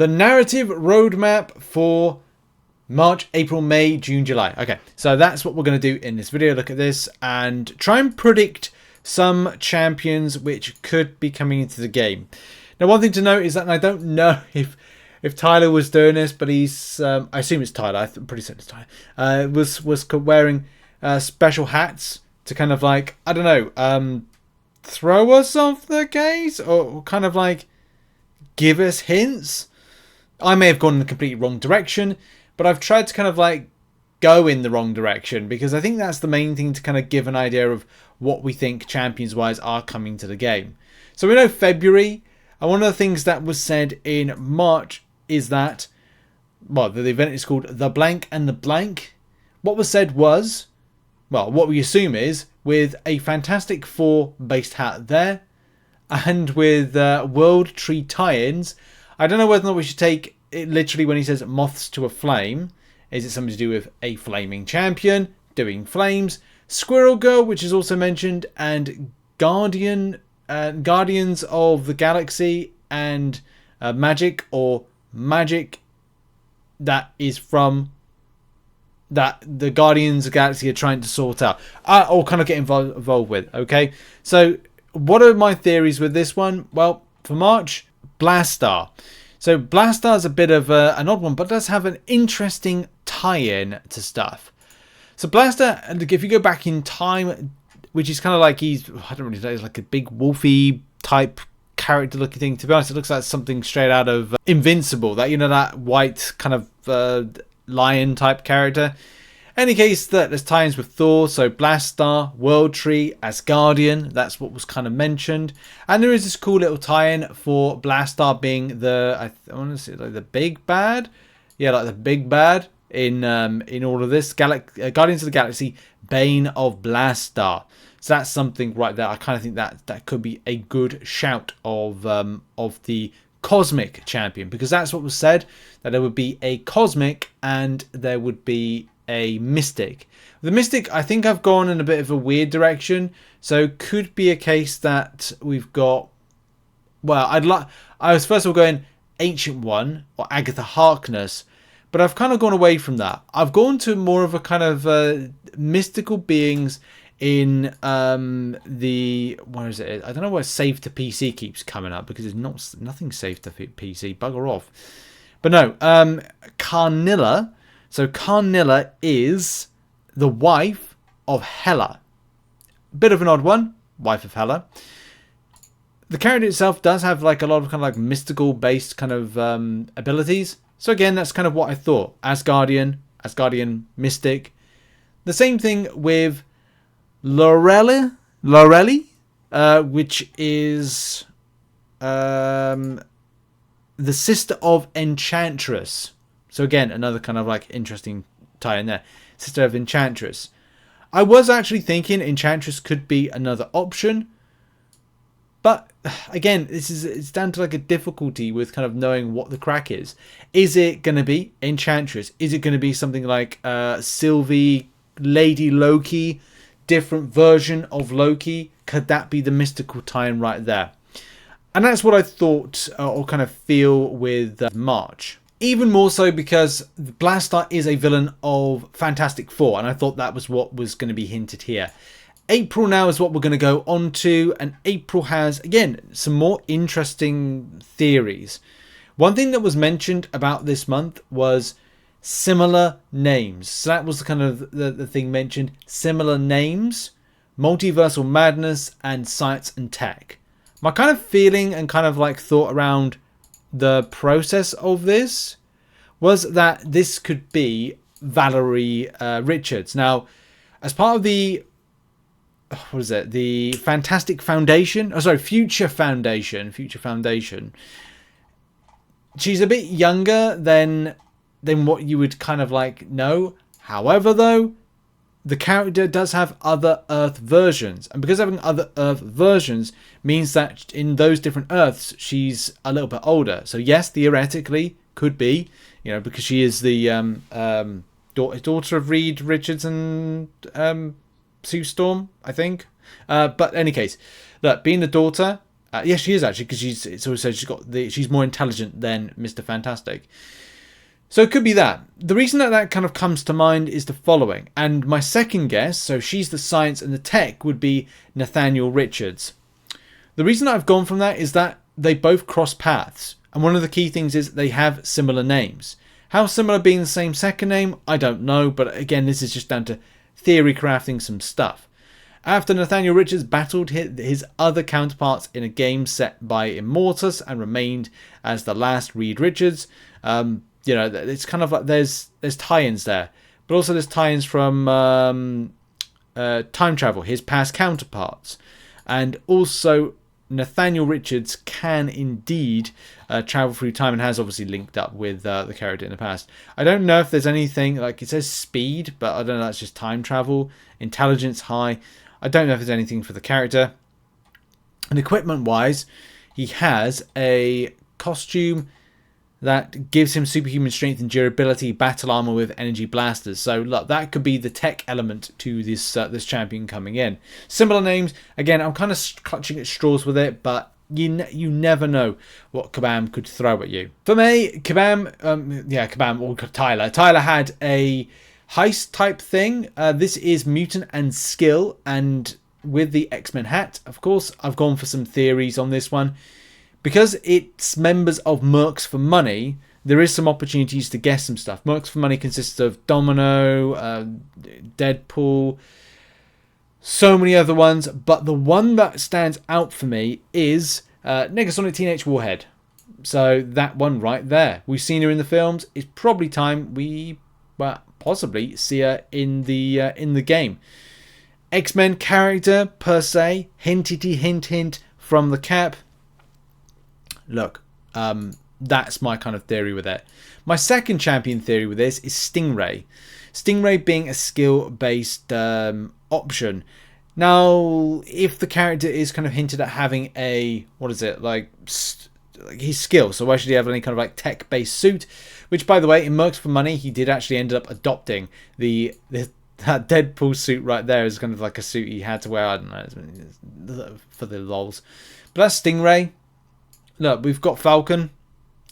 the narrative roadmap for March, April, May, June, July. Okay, so that's what we're going to do in this video. Look at this and try and predict some champions which could be coming into the game. Now, one thing to note is that I don't know if Tyler was doing this, but he's I assume it's Tyler. I'm pretty certain it's Tyler. Was wearing special hats to kind of like, I don't know, throw us off the case or kind of like give us hints. I may have gone in the completely wrong direction, but I've tried to kind of like go in the wrong direction because I think that's the main thing to kind of give an idea of what we think champions wise are coming to the game. So we know February, and one of the things that was said in March is that, well, the event is called The Blank and the Blank. What was said was, well, what we assume is with a Fantastic Four based hat there and with World Tree tie-ins. I don't know whether or not we should take it literally when he says moths to a flame. Is it something to do with a flaming champion doing flames? Squirrel Girl, which is also mentioned, and Guardians of the Galaxy and Magic, or Magic that is from that the Guardians of the Galaxy are trying to sort out or kind of get involved with. Okay, so what are my theories with this one? Well, for March, Blastaar. So Blastaar is a bit of an odd one, but does have an interesting tie-in to stuff. So Blastaar, and if you go back in time, which is kind of like I don't really know, he's like a big wolfy type character looking thing. To be honest, it looks like something straight out of Invincible. That, you know, that white kind of lion type character. Any case, that there's tie-ins with Thor, so Blastaar, World Tree, Asgardian, that's what was kind of mentioned. And there is this cool little tie-in for Blastaar being the, I want to say like the big bad? Yeah, like the big bad in all of this. Guardians of the Galaxy, Bane of Blastaar. So that's something right there. I kind of think that could be a good shout of the Cosmic Champion, because that's what was said, that there would be a Cosmic and there would be a Mystic. The Mystic, I think I've gone in a bit of a weird direction, so could be a case that we've got, well, I was first of all going Ancient One or Agatha Harkness, but I've kind of gone away from that. I've gone to more of a kind of mystical beings in the, what is it? I don't know why Save to PC keeps coming up, because there's nothing Save to PC. Bugger off. But no, Karnilla. So Karnilla is the wife of Hela. Bit of an odd one, wife of Hela. The character itself does have like a lot of kind of like mystical based kind of abilities. So again, that's kind of what I thought. Asgardian Mystic. The same thing with Lorelai, which is the sister of Enchantress. So again, another kind of like interesting tie in there. Sister of Enchantress. I was actually thinking Enchantress could be another option. But again, it's down to like a difficulty with kind of knowing what the crack is. Is it going to be Enchantress? Is it going to be something like Sylvie, Lady Loki, different version of Loki? Could that be the mystical tie-in right there? And that's what I thought or kind of feel with March. Even more so because Blastaar is a villain of Fantastic Four, and I thought that was what was going to be hinted here. April now is what we're going to go on to, and April has, again, some more interesting theories. One thing that was mentioned about this month was similar names. So that was the kind of the thing mentioned. Similar names, multiversal madness, and science and tech. My kind of feeling and kind of like thought around the process of this was that this could be Valeria Richards. Now, as part of the, what is it? The Fantastic Foundation. Oh, sorry, Future Foundation. She's a bit younger than what you would kind of like know. However, though, the character does have other Earth versions, and because having other Earth versions means that in those different Earths she's a little bit older. So yes, theoretically could be, you know, because she is the daughter of Reed Richards and Sue Storm, I think. But in any case, look, being the daughter, Yes, she is actually, because she's more intelligent than Mr. Fantastic. So it could be that. The reason that kind of comes to mind is the following. And my second guess, so she's the science and the tech, would be Nathaniel Richards. The reason I've gone from that is that they both cross paths. And one of the key things is they have similar names. How similar being the same second name, I don't know. But again, this is just down to theory crafting some stuff. After Nathaniel Richards battled his other counterparts in a game set by Immortus and remained as the last Reed Richards, you know, it's kind of like there's tie-ins there, but also there's tie-ins from time travel, his past counterparts, and also Nathaniel Richards can indeed travel through time and has obviously linked up with the character in the past. I don't know if there's anything, like it says speed, but I don't know, that's just time travel. Intelligence high. I don't know if there's anything for the character. And equipment wise, he has a costume that gives him superhuman strength and durability, battle armor with energy blasters. So look, that could be the tech element to this this champion coming in. Similar names. Again, I'm kind of clutching at straws with it, but you never know what Kabam could throw at you. For me, Kabam or Tyler. Tyler had a heist type thing. This is mutant and skill, and with the X-Men hat, of course, I've gone for some theories on this one. Because it's members of Mercs for Money, there is some opportunities to guess some stuff. Mercs for Money consists of Domino, Deadpool, so many other ones. But the one that stands out for me is Negasonic Teenage Warhead. So that one right there. We've seen her in the films. It's probably time we possibly see her in the game. X-Men character per se, hint from the cap. Look, that's my kind of theory with it. My second champion theory with this is Stingray. Stingray being a skill-based option. Now, if the character is kind of hinted at having a, what is it, like his skill, so why should he have any kind of like tech-based suit? Which, by the way, in Mercs for Money, he did actually end up adopting that Deadpool suit right there is kind of like a suit he had to wear. I don't know, for the lols. But that's Stingray. Look, we've got Falcon,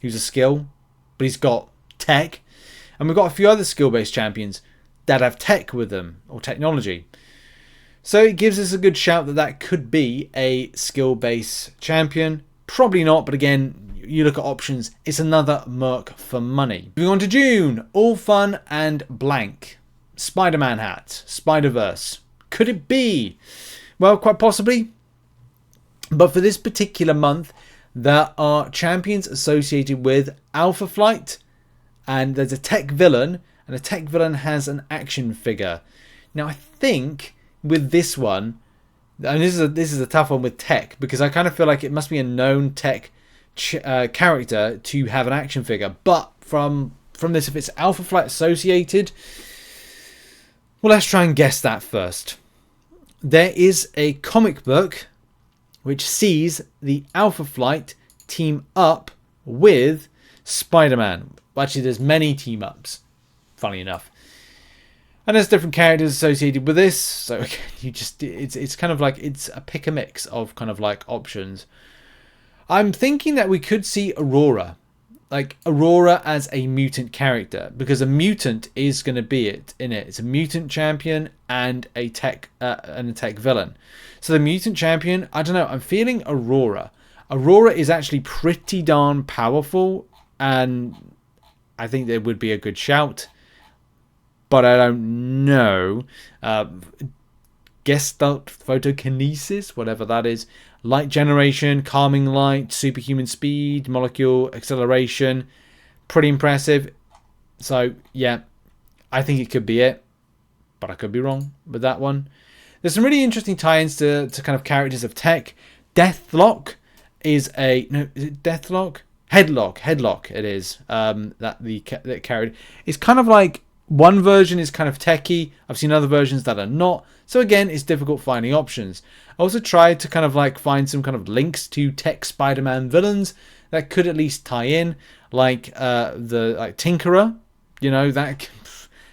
who's a skill, but he's got tech. And we've got a few other skill-based champions that have tech with them, or technology. So it gives us a good shout that could be a skill-based champion. Probably not, but again, you look at options, it's another Merc for Money. Moving on to June, all fun and blank. Spider-Man hat, Spider-Verse. Could it be? Well, quite possibly. But for this particular month, there are champions associated with Alpha Flight, and there's a tech villain, and a tech villain has an action figure. Now, I think with this one, and this is a tough one with tech, because I kind of feel like it must be a known tech character to have an action figure. But from this, if it's Alpha Flight associated, well, let's try and guess that first. There is a comic book which sees the Alpha Flight team up with Spider-Man. Actually, there's many team-ups, funny enough. And there's different characters associated with this. So it's kind of like, it's a pick a mix of kind of like options. I'm thinking that we could see Aurora. Like Aurora as a mutant character, because a mutant is going to be in it. It's a mutant champion and a tech villain. So the mutant champion, I don't know, I'm feeling Aurora. Aurora is actually pretty darn powerful, and I think there would be a good shout. But I don't know. Gestalt photokinesis, whatever that is. Light generation, calming light, superhuman speed, molecule acceleration. Pretty impressive. So, yeah, I think it could be it. But I could be wrong with that one. There's some really interesting tie-ins to kind of characters of tech. Deathlock is a... No, is it Deathlock? Headlock it is. That carried. It's kind of like... One version is kind of techie. I've seen other versions that are not. So again, it's difficult finding options. I also tried to kind of like find some kind of links to tech Spider-Man villains that could at least tie in, like the Tinkerer. You know, that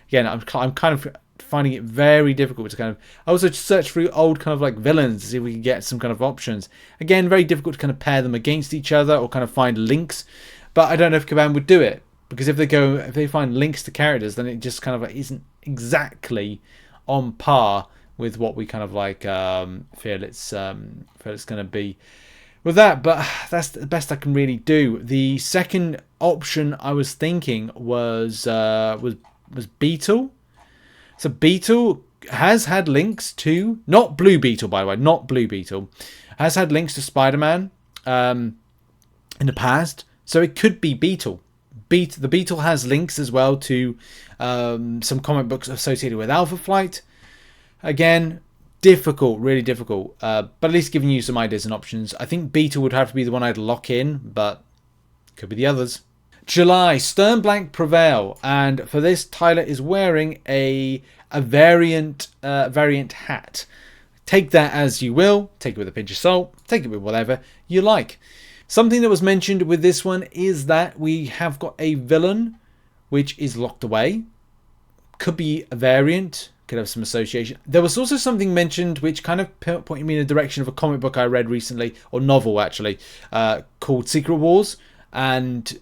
again, I'm kind of finding it very difficult to kind of... I also searched through old kind of like villains to see if we could get some kind of options. Again, very difficult to kind of pair them against each other or kind of find links. But I don't know if Kabam would do it. Because if they find links to characters, then it just kind of like isn't exactly on par with what we kind of like feel it's going to be with that. But that's the best I can really do. The second option I was thinking was Beetle. So Beetle has had links to, not Blue Beetle by the way, not Blue Beetle, has had links to Spiderman in the past. So it could be Beetle. The Beetle has links as well to some comic books associated with Alpha Flight. Again, difficult, really difficult. But at least giving you some ideas and options. I think Beetle would have to be the one I'd lock in, but could be the others. July, Stern Blank Prevail, and for this, Tyler is wearing a variant hat. Take that as you will. Take it with a pinch of salt. Take it with whatever you like. Something that was mentioned with this one is that we have got a villain which is locked away. Could be a variant. Could have some association. There was also something mentioned which kind of pointed me in the direction of a comic book I read recently, or novel actually, called Secret Wars, and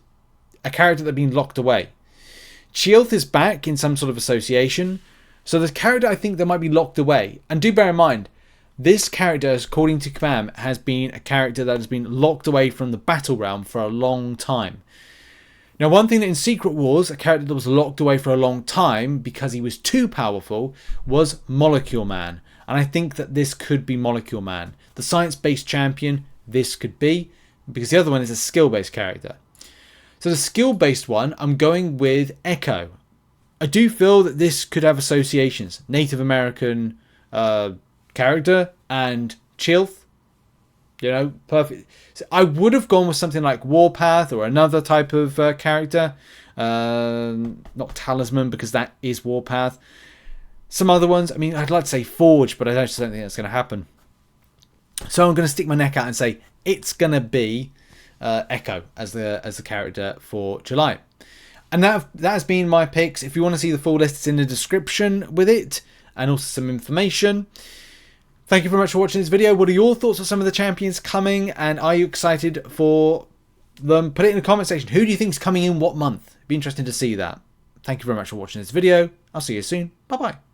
a character that had been locked away. Chilth is back in some sort of association, so the character I think that might be locked away. And do bear in mind, this character, according to Kabam, has been a character that has been locked away from the battle realm for a long time. Now, one thing that in Secret Wars, a character that was locked away for a long time because he was too powerful, was Molecule Man. And I think that this could be Molecule Man. The science-based champion, this could be, because the other one is a skill-based character. So the skill-based one, I'm going with Echo. I do feel that this could have associations. Native American character and Chilth. You know, perfect. So I would have gone with something like Warpath or another type of character. Not Talisman, because that is Warpath. Some other ones. I mean, I'd like to say Forge, but I just don't think that's going to happen. So I'm going to stick my neck out and say it's going to be Echo as the character for July. And that has been my picks. If you want to see the full list, it's in the description with it, and also some information. Thank you very much for watching this video. What are your thoughts on some of the champions coming, and are you excited for them? Put it in the comment section. Who do you think is coming in what month? It'd be interesting to see that. Thank you very much for watching this video. I'll see you soon. Bye bye.